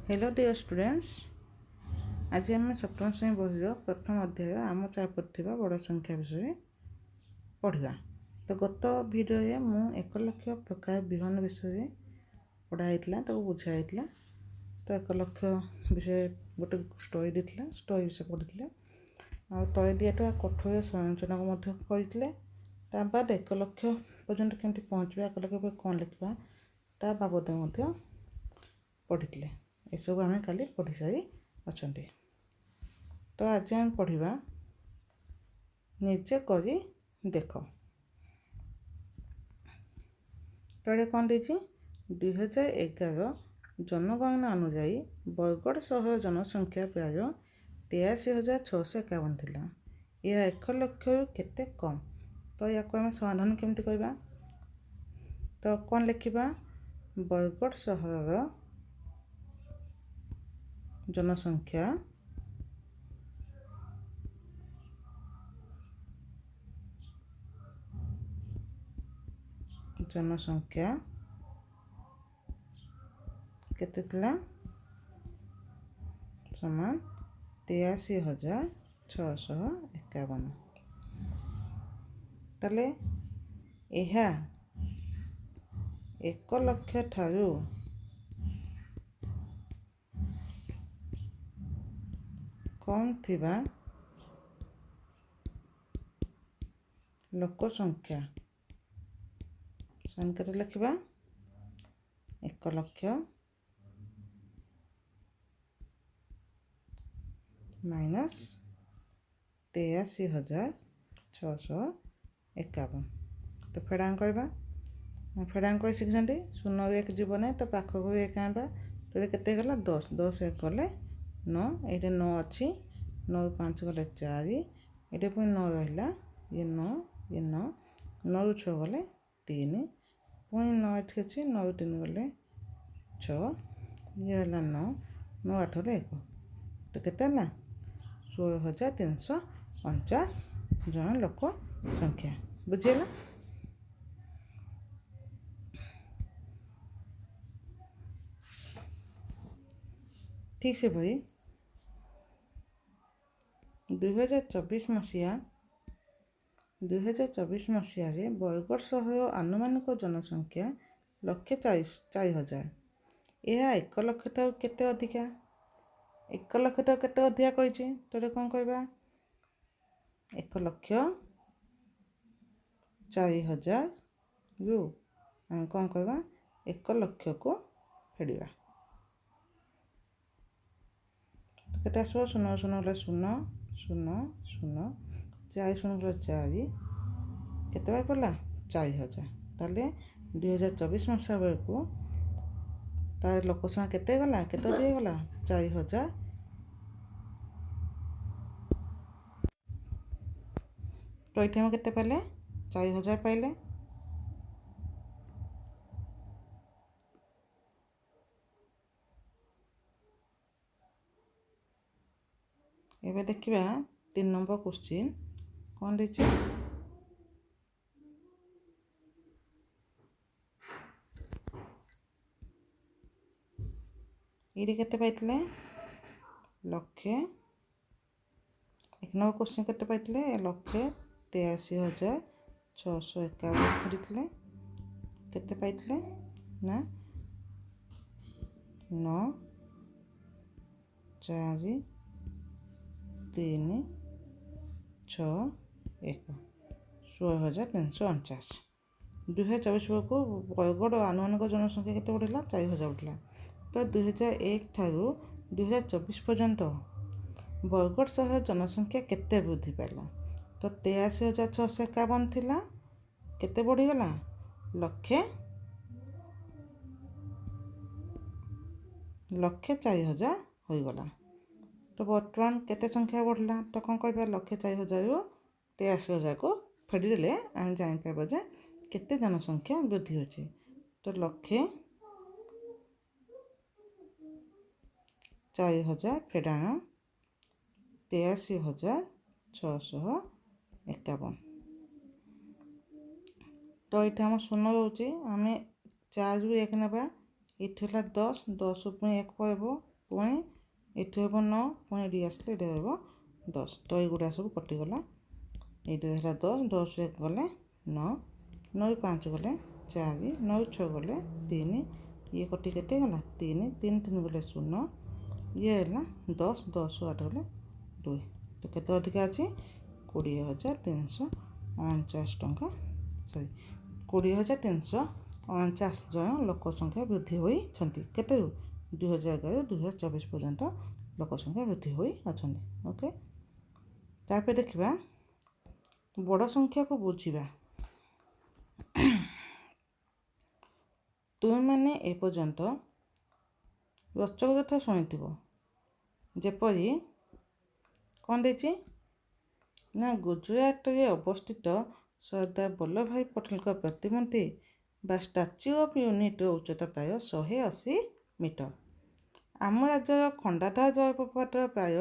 Hello dear students. आज आम सप्तम श्रेणी बही प्रथम अध्याय आम चारिपटे बड़ संख्या विषय पढ़ा। तो गत भिडियो मु 1 लक्ष प्रकार विहन विषय पढ़ाई बुझाई। तो 1 लक्ष विषय गोटे स्टोरी देता स्टोरी विषय पढ़ी आ तले दिटा कठोर संरचना करते बाद 1 लक्ष पर्यंत केमती पहुँचा 1 लक्ष कौन लिखा ता बाबद पढ़ी। एसबू आम काली पढ़ी सारी अच्छा। तो आज आम पढ़ा निजे करी देख। तो ये कौन देती 2011 जनगणना अनुजाई बरगढ़ सहर जनसंख्या प्राय 83,651 थिला। यह 1 लक्ष केते कम। तो या आम समाधान केमती करबा। तो कौन लिखा बरगढ़ सहर जनसंख्या केते थिला समान 83,651। ताले एहा 1 लक्ष ठारू कम थिबा लोक संख्या संख्या लिखा 1 लक्ष माइनस 83,651। तो फेड़ांग कहवा फेड़ांग कही शिखी 0 1 जीवन तो पाखक 1 आना तो ये केते गला 10 10 1 गले 9 ये 9 अच्छी 9 5 गले 4 ये पुणी 9 रहा ये 9 ये 9 9 6 गले 3 पुणी 9 ये अच्छी 9 3 गले 6 ये 9 9 8 1 तो केते 16,349 जन लोक संख्या बुझीगला। ठीक से भाई 2024 मसीहा बरगढ़ सहर आनुमानिक जनसंख्या 1,40,000। यह 1 लक्ष ठाରୁ केते अधिका 1 लक्ष ठाରୁ केते अधिका कही तो कौन कहवा 1 लक्ष 4,000 रु आम कौन कहवा 1 लक्ष को फेड़ा केते आसो 0 0 गला 0 0 0 4 0 गला 4 केते बाय पड़ला 4,000। ताले 2024 मसीहा बेलू तार लोक संख्या केते गला केते दिए गला 4,000। तो ये हम केते पाइले 4,000 पाइले। एबे देखिबा 3 नंबर क्वेश्चन कौन देछि ये केते पाइतले लक्षे 1 नंबर क्वेश्चन केते पाइतले 1,83,651 पढ़ितले केते पाइतले ना 9 4 3 6 1 16,349। 2024 बेलू बरगढ़ आनुमानिक जनसंख्या केते बढ़ला 4,000 बढ़ला। तो 2001 ठारू 2024 पर्यंत बरगढ़ सहर जनसंख्या केते वृद्धि पाइला। तो 83,651 थिला केते बढ़ीगला लक्षे 4,000 होगला। तो बर्तमान केते संख्या बढ़ला तो कौन कह 1,04,000 रु 83,000 को फेड़देले आम जापर जे केते जनसंख्या वृद्धि होची। तो 1,04,000 फेड़ाण 83,651। तो ये आम 0 रोचे आम 4 रु 1 ना ये 10 10 पुणी 1 पड़ब पुणी एठु हे 9 पुणी एटी आसले एटा हे 10 तो एगुड़ा सब कटिगला ये है 10 10 1 गले 9 9 5 गले 4 9 6 गले 3 ये कटि केते गला 3 3 3 गले 0 ये है 10 10 8 गले 2 तो केते अधिक अछि 20,349 टंका सॉरी 20,349 जन लोक संख्या वृद्धि होई छंती केते 2011 2024 पर्यंत लोक संख्या वृद्धि होई अछंती ओके तापर देखिबा बड़ संख्या को बुझिबा तुम मैंने ए पर्यंत रोचक कथा शुणिथिबो जेपरि कौन देछि ना गुजरात रे अवस्थित सरदार वल्लभ भाई पटेल का प्रतिमूर्ति बा स्टैच्यू ऑफ यूनिटी उच्चता प्राय 180 मीटर आम राज्यर खंडाधार जलप्रपात प्राय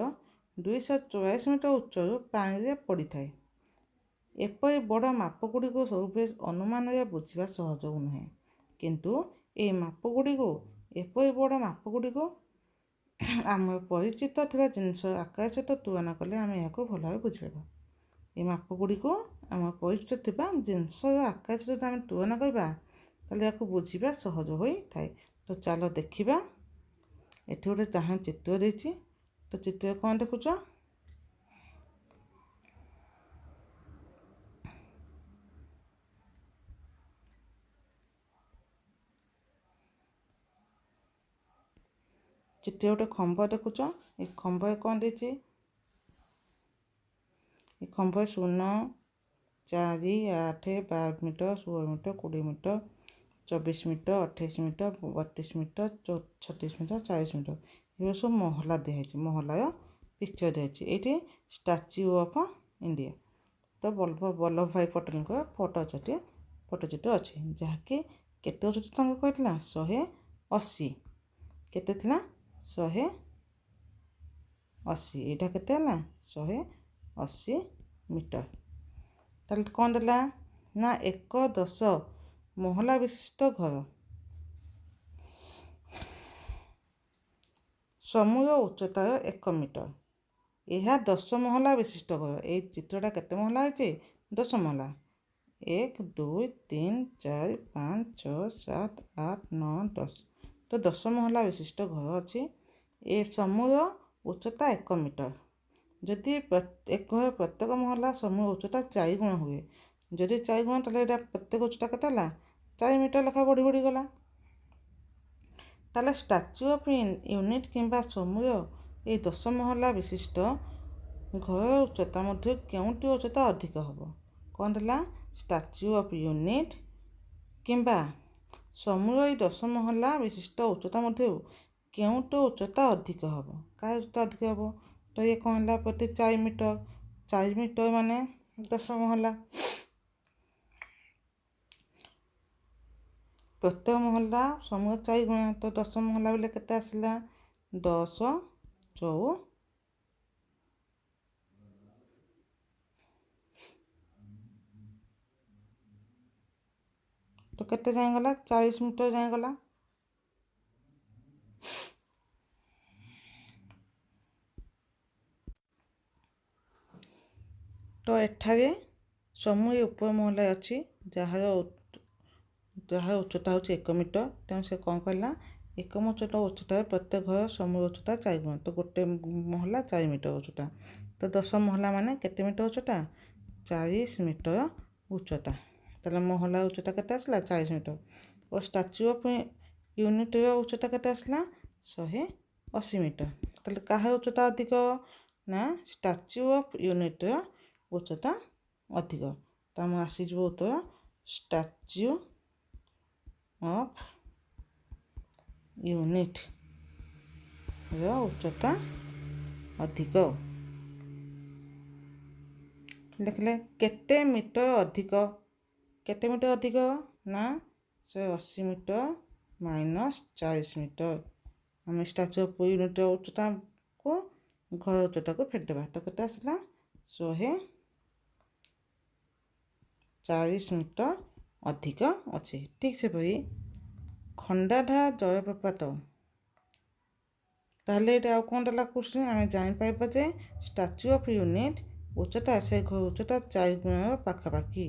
244 मीटर उच्चरू पानी पड़ी थाए एपरी बड़ मापगुड़ी को सबुबले अनुमान बुझा सहज नुहे किंतु ए मापगुड़ी को एपरी बड़ मापगुड़ी को आम परिचित थिबा जिनस आकार सहित तुलना कले आम यहाँ भल भाव बुझीपर ये मापगुड़ी को आम परिचित थिबा जिनस आकार सहित आम तुलना करबा ताले याको बुझीबा सहज होई थाए तो चलो देखिबा एठी गोटे जहाँ चित्र देछि तो चित्र कौन देखुच चित्र गोटे खंभ देखुच ये खंभ कौन देछि ये खंभ 0 4 8 12 metre 16 metre 20 metre 24 metre 28 metre 32 metre 36 metre 40 metre ये सब महला दिखाई महलाय पिक्चर दिखाई ये स्टैच्यू ऑफ इंडिया तो वल्लभ भाई पटेल फोटोचित्र अच्छे जहाँकि केते उच्चता तंग कहला 180 केते थिला 180 एटा केते हला 180 मीटर ताले कौन देला ना 110 महला विशिष्ट घर समूह उच्चता 1 मीटर यह 10 महला विशिष्ट घर ये चित्रटा केते महला है 10 महला 1 2 3 4 5 6 7 8 9 10 तो 10 महला विशिष्ट घर अच्छी ये समूह उच्चता 1 मीटर जदि प्रत्येक महला समूह उच्चता 4 गुण हुए जदि 4 गुण ताले प्रत्येक उच्चता केते 4 मीटर लेखा बढ़ी बढ़ी गला ताले स्टैच्यू ऑफ यूनिट किंबा समूह ये 10 महला विशिष्ट घर उच्चता मध्य केउटी उच्चता अधिक हम कौन देला स्टैच्यू ऑफ यूनिट किंबा समूह ये 10 महला विशिष्ट उच्चता मध्य केउटी उच्चता अधिक हम क्या उच्चता अधिक हम तो ये कौन है प्रति 4 मीटर माने 10 महला प्रत्येक महला समूह 4 गुणा तो 10 महला बेले केते आसला 10 4 तो केते जाए गला 40 मीटर जाए गला तो एठारे समूह ऊपर महला अच्छी जहाँ उच्चता हूँ 1 मीटर तेणु से कौन कहला 1 मीटर उच्चता प्रत्येक घर समूह उच्चता 4 गुण तो गोटे महला 4 मीटर उच्चता तो 10 महला माने केते मीटर उच्चता 40 मीटर उच्चता ताले महला उच्चता केते आसला 40 मीटर और स्टैच्यू ऑफ यूनिट उच्चता केते आसला 180 मीटर ताले काहे उच्चता अधिक ना स्टैच्यू ऑफ यूनिट उच्चता अधिक तो हम आसीज उत्तर स्टैच्यू ऑफ यूनिट उच्चता अधिक लिखले केते मीटर अधिक ना 180 मीटर माइनस 40 मीटर आम स्टैच्यू ऑफ यूनिट उच्चता को घर उच्चता को फेरदेवा तो केते आसला 140 मीटर अधिक अच्छे ठीक से भाई खंडाधार जलप्रपात ତାହେଲେ ଏଇଟା ଆଉ କ'ଣ ଦେଲା କୋଶ୍ଚିନ୍ ଆମେ ଜାଣିପାରିବା ଯେ ଷ୍ଟାଚ୍ୟୁ ଅଫ୍ ୟୁନିଟ୍ ଉଚ୍ଚତା ସେ ଘର ଉଚ୍ଚତା 4 ଗୁଣର ପାଖାପାଖି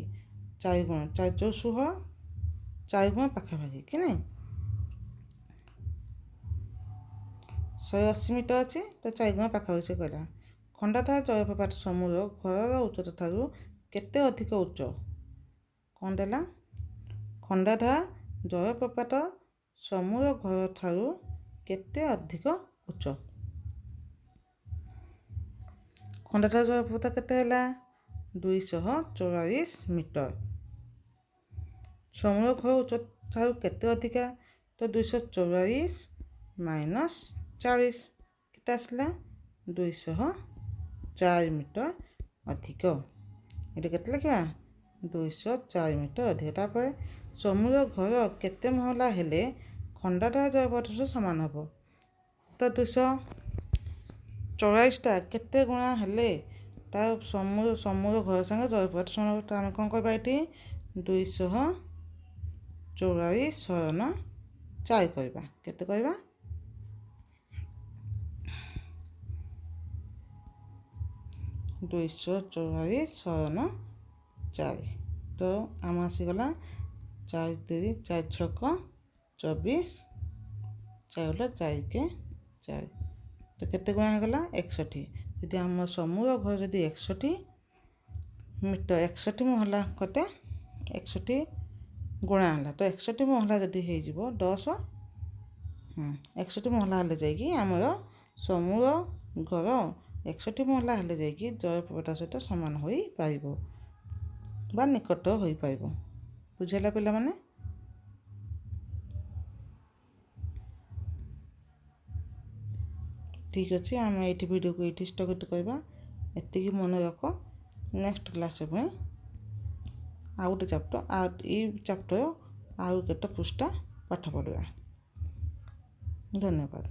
4 ଗୁଣ 4 ଚଉ 16 4 ଗୁଣ ପାଖାପାଖି କି ନାହିଁ 180 ମିଟର ଅଛି ତ 4 ଗୁଣ ପାଖାପାଖି ସେ କହିଲା। ଖଣ୍ଡାଧାର ଜଳପ୍ରପାତ ସମୁଦ୍ର ଘରର ଉଚ୍ଚତା ଠାରୁ କେତେ ଅଧିକ ଉଚ୍ଚ କ'ଣ ଦେଲା ଖଣ୍ଡାଧାର ଜଳପ୍ରପାତ ସମୁଦ୍ର ଘର ଠାରୁ କେତେ ଅଧିକ ଉଚ୍ଚ। ଖଣ୍ଡାଧାର ଜଳପ୍ରପାତ କେତେ ହେଲା 244 ମିଟର। ସମୁଦ୍ର ଘର ଉଚ୍ଚତା ଠାରୁ କେତେ ଅଧିକା ତ 244 ମାଇନସ୍ 40 କେତେ ଆସିଲା 204 ମିଟର ଅଧିକ। ଏଇଟା କେତେ ଲେଖିବା 204 ମିଟର ଅଧିକ। ତାପରେ ସମୁଦ୍ର ଘର କେତେ ମହଲା ହେଲେ ଖଣ୍ଡାଧାର ଜଳପ୍ରପାତ ସହ ସମାନ ହେବ ତ 244ଟା କେତେ ଗୁଣା ହେଲେ ତା ସମୁଦ୍ର ଘର ସାଙ୍ଗେ ଜଳପ୍ରପାତ ସମାନ ହେବ। ତ ଆମେ କ'ଣ କହିବା ଏଠି 244 ଶୟନ 4 କହିବା କେତେ କହିବା 244 ଶୟନ 4 ତ ଆମ ଆସିଗଲା 4 3 4 ଛକ 24 4 4 କେ 4 ତ କେତେ ଗୁଣା ହେଇଗଲା 61। ଯଦି ଆମ ସମୁଦ୍ର ଘର ଯଦି 61 ମିଟର 61 ମହଲା କେତେ 61 ଗୁଣା ହେଲା ତ 61 ମହଲା ଯଦି ହେଇଯିବ 10 61 ମହଲା ହେଲେ ଯାଇକି ଆମର ସମୁଦ୍ର ଘର 61 ମହଲା ହେଲେ ଯାଇକି ଜଳପ୍ରପାତ ସହିତ ସମାନ ହୋଇପାରିବ ବା ନିକଟ ହୋଇପାରିବ। ବୁଝିଲା ପିଲାମାନେ। ଠିକ୍ ଅଛି ଆମେ ଏଇଠି ଭିଡ଼ିଓକୁ ଏଇଠି ସ୍ଥଗିତ କରିବା। ଏତିକି ମନେ ରଖ ନେକ୍ସଟ କ୍ଲାସ୍ ପାଇଁ ଆଉ ଗୋଟେ ଚାପ୍ଟର ଆଉ ଏଇ ଚାପ୍ଟର ଆଉ କେତେ ପୃଷ୍ଠା ପାଠ ପଢ଼ିବା। ଧନ୍ୟବାଦ।